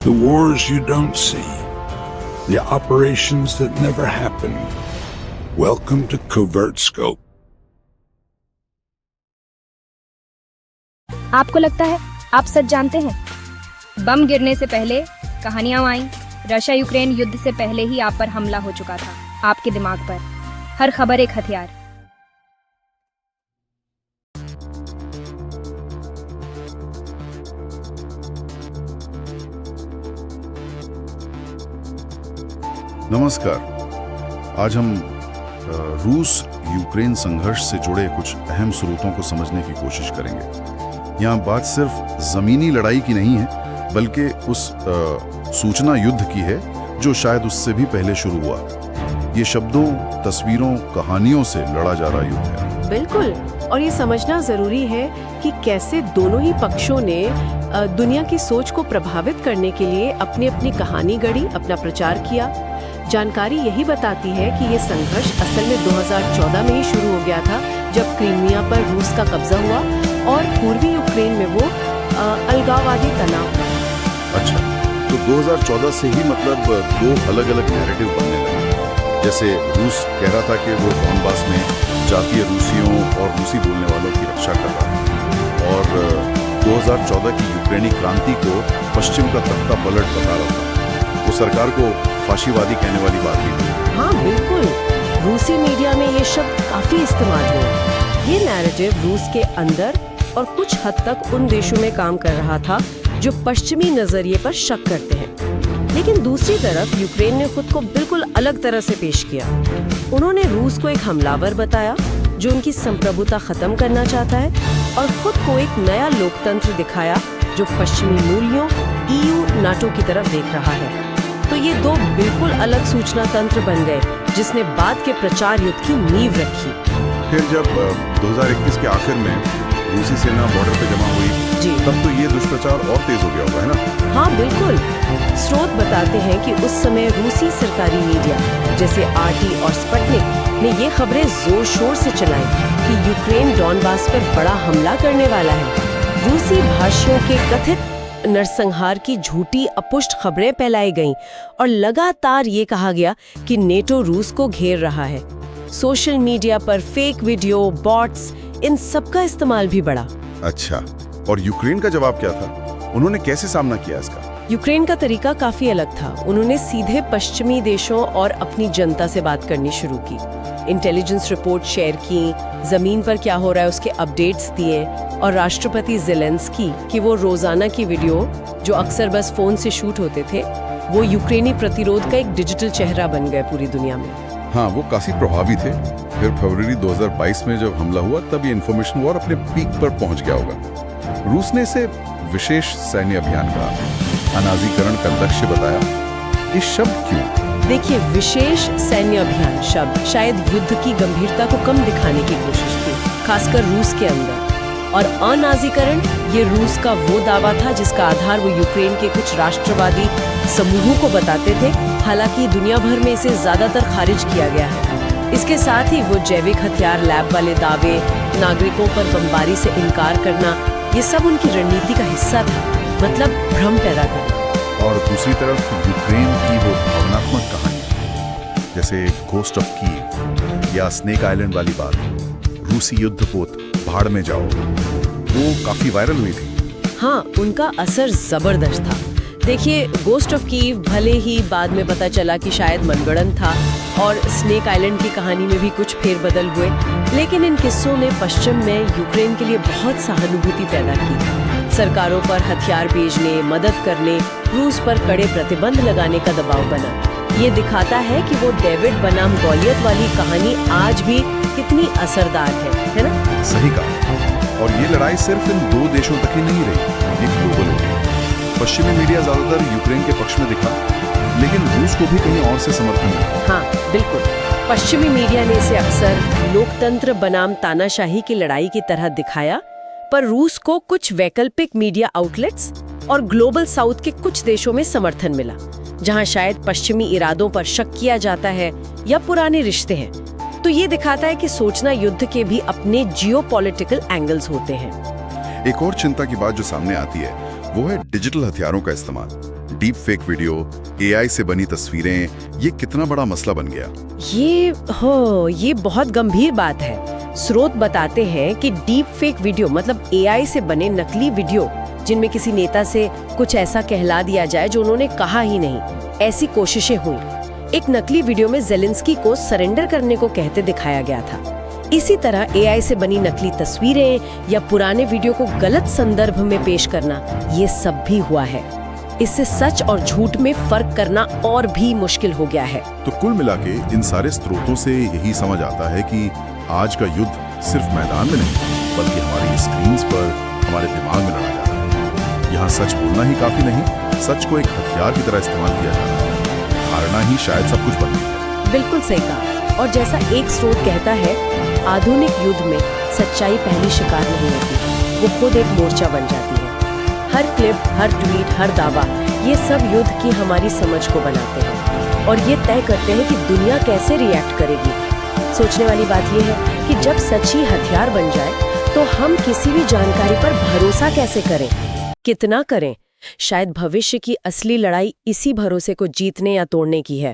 The wars you don't see. The operations that never happen. Welcome to Covert Scope. आपको लगता है आप सच जानते हैं? बम गिरने से पहले कहानियां आईं। रशिया यूक्रेन युद्ध से पहले ही आप पर हमला हो चुका था, आपके दिमाग पर। हर खबर एक हथियार। नमस्कार। आज हम रूस यूक्रेन संघर्ष से जुड़े कुछ अहम स्रोतों को समझने की कोशिश करेंगे। यहाँ बात सिर्फ जमीनी लड़ाई की नहीं है, बल्कि उस सूचना युद्ध की है जो शायद उससे भी पहले शुरू हुआ। ये शब्दों, तस्वीरों, कहानियों से लड़ा जा रहा युद्ध है। बिल्कुल, और ये समझना जरूरी है कि कैसे दोनों ही पक्षों ने दुनिया की सोच को प्रभावित करने के लिए अपनी अपनी कहानी गढ़ी, अपना प्रचार किया। जानकारी यही बताती है कि ये संघर्ष असल में 2014 में ही शुरू हो गया था, जब क्रीमिया पर रूस का कब्जा हुआ और पूर्वी यूक्रेन में वो अलगाववादी तनाव। अच्छा, तो 2014 से ही मतलब दो अलग अलग नैरेटिव बनने लगे। जैसे रूस कह रहा था कि वो डॉनबास में जातीय रूसियों और रूसी बोलने वालों की रक्षा कर रहा है, और 2014 की यूक्रेनी क्रांति को पश्चिम का तख्ता पलट बता रहा था। वो सरकार को फाशीवादी कहने वाली बात भी। हाँ बिल्कुल, रूसी मीडिया में ये शब्द काफी इस्तेमाल हुए। ये नैरेटिव रूस के अंदर और कुछ हद तक उन देशों में काम कर रहा था जो पश्चिमी नजरिए पर शक करते हैं। लेकिन दूसरी तरफ यूक्रेन ने खुद को बिल्कुल अलग तरह से पेश किया। उन्होंने रूस को एक हमलावर बताया जो उनकी संप्रभुता खत्म करना चाहता है, और खुद को एक नया लोकतंत्र दिखाया जो पश्चिमी मूल्यों, EU, नाटो की तरफ देख रहा है। तो ये दो बिल्कुल अलग सूचना तंत्र बन गए, जिसने बाद के प्रचार युद्ध की नींव रखी। फिर जब 2021 के आखिर में रूसी सेना बॉर्डर पे जमा हुई जी, तब तो ये दुष्प्रचार और तेज हो गया होगा, है ना? हाँ बिल्कुल। स्रोत बताते हैं कि उस समय रूसी सरकारी मीडिया जैसे RT और स्पुतनिक ने ये खबरें जोर शोर से चलाई कि यूक्रेन डॉनबास पर बड़ा हमला करने वाला है। रूसी भाषियों के कथित नरसंहार की झूठी अपुष्ट खबरें फैलाई गईं, और लगातार ये कहा गया कि नेटो रूस को घेर रहा है। सोशल मीडिया पर फेक वीडियो, बॉट्स, इन सब का इस्तेमाल भी बढ़ा। अच्छा, और यूक्रेन का जवाब क्या था? उन्होंने कैसे सामना किया इसका? यूक्रेन का तरीका काफी अलग था। उन्होंने सीधे पश्चिमी देशों और अपनी जनता से बात करनी शुरू की। इंटेलिजेंस रिपोर्ट शेयर की, जमीन पर क्या हो रहा है उसके अपडेट्स दिए, और राष्ट्रपति ज़ेलेंस्की की वो रोजाना की वीडियो जो अक्सर बस फोन से शूट होते थे, वो यूक्रेनी प्रतिरोध का एक डिजिटल चेहरा बन गए पूरी दुनिया में। हाँ, वो काफी प्रभावी थे। फिर फरवरी 2022 में जब हमला हुआ तब ये इन्फॉर्मेशन वॉर अपने पीक पर पहुंच गया होगा। रूस ने इसे विशेष सैन्य अभियान का अनाजीकरण का लक्ष्य बताया। इस शब्द क्यों? देखिए, विशेष सैन्य अभियान शब्द शायद युद्ध की गंभीरता को कम दिखाने की कोशिश थी, खासकर रूस के अंदर। और अनाजीकरण ये रूस का वो दावा था जिसका आधार वो यूक्रेन के कुछ राष्ट्रवादी समूहों को बताते थे। हालांकि दुनिया भर में इसे ज्यादातर खारिज किया गया है। इसके साथ ही वो जैविक हथियार लैब वाले दावे, नागरिकों पर बमबारी से इनकार करना, ये सब उनकी रणनीति का हिस्सा था, मतलब भ्रम पैदा करना। और दूसरी तरफ यूक्रेन की वो भावनात्मक कहानी, जैसे घोस्ट ऑफ कीव या स्नेक आइलैंड वाली बात, रूसी युद्धपोत भाड़ में जाओ, वो काफी वायरल हुई थी। हाँ, उनका असर जबरदस्त था। देखिए, घोस्ट ऑफ कीव भले ही बाद में पता चला कि शायद मनगढ़ंत था, और स्नेक आइलैंड की कहानी में भी कुछ फेरबदल हुए, लेकिन इन किस्सों ने पश्चिम में यूक्रेन के लिए बहुत सहानुभूति पैदा की। सरकारों पर हथियार भेजने, मदद करने, रूस पर कड़े प्रतिबंध लगाने का दबाव बना। ये दिखाता है कि वो डेविड बनाम गोलियत वाली कहानी आज भी कितनी असरदार है ना? सही कहा। और ये लड़ाई सिर्फ इन दो देशों तक ही नहीं रही, ये ग्लोबल हो गई। पश्चिमी मीडिया ज्यादातर यूक्रेन के पक्ष में दिखा, लेकिन रूस को भी कहीं और से समर्थन मिला। हाँ बिल्कुल, पश्चिमी मीडिया ने इसे अक्सर लोकतंत्र बनाम तानाशाही की लड़ाई की तरह दिखाया, पर रूस को कुछ वैकल्पिक मीडिया आउटलेट्स और ग्लोबल साउथ के कुछ देशों में समर्थन मिला, जहां शायद पश्चिमी इरादों पर शक किया जाता है या पुराने रिश्ते हैं। तो ये दिखाता है कि सोचना युद्ध के भी अपने जियोपॉलिटिकल एंगल्स होते हैं। एक और चिंता की बात जो सामने आती है वो है डिजिटल हथियारों का इस्तेमाल। डीप फेक वीडियो, एआई से बनी तस्वीरें, ये कितना बड़ा मसला बन गया। ये बहुत गंभीर बात है। स्रोत बताते हैं कि डीप फेक वीडियो मतलब एआई से बने नकली वीडियो जिनमें किसी नेता से कुछ ऐसा कहला दिया जाए जो उन्होंने कहा ही नहीं, ऐसी कोशिशें हुई। एक नकली वीडियो में जेलेंस्की को सरेंडर करने को कहते दिखाया गया था। इसी तरह एआई से बनी नकली तस्वीरें या पुराने वीडियो को गलत संदर्भ में पेश करना, ये सब भी हुआ है। इससे सच और झूठ में फर्क करना और भी मुश्किल हो गया है। तो कुल मिला के इन सारे स्रोतों से यही समझ आता है कि आज का युद्ध सिर्फ मैदान में नहीं बल्कि हमारी स्क्रीन्स पर, हमारे दिमाग में लड़ा जा रहा है। यहाँ सच बोलना ही काफी नहीं, सच को एक हथियार की तरह इस्तेमाल किया जा रहा है। धारणा ही शायद सब कुछ बन गई है। बिल्कुल सही कहा। और जैसा एक स्रोत कहता है, आधुनिक युद्ध में सच्चाई पहली शिकार नहीं होती, वो खुद एक मोर्चा बन जाती है। हर क्लिप, हर ट्वीट, हर दावा, ये सब युद्ध की हमारी समझ को बनाते हैं और ये तय करते हैं कि दुनिया कैसे रिएक्ट करेगी। सोचने वाली बात यह है कि जब सच ही हथियार बन जाए तो हम किसी भी जानकारी पर भरोसा कैसे करें, कितना करें। शायद भविष्य की असली लड़ाई इसी भरोसे को जीतने या तोड़ने की है।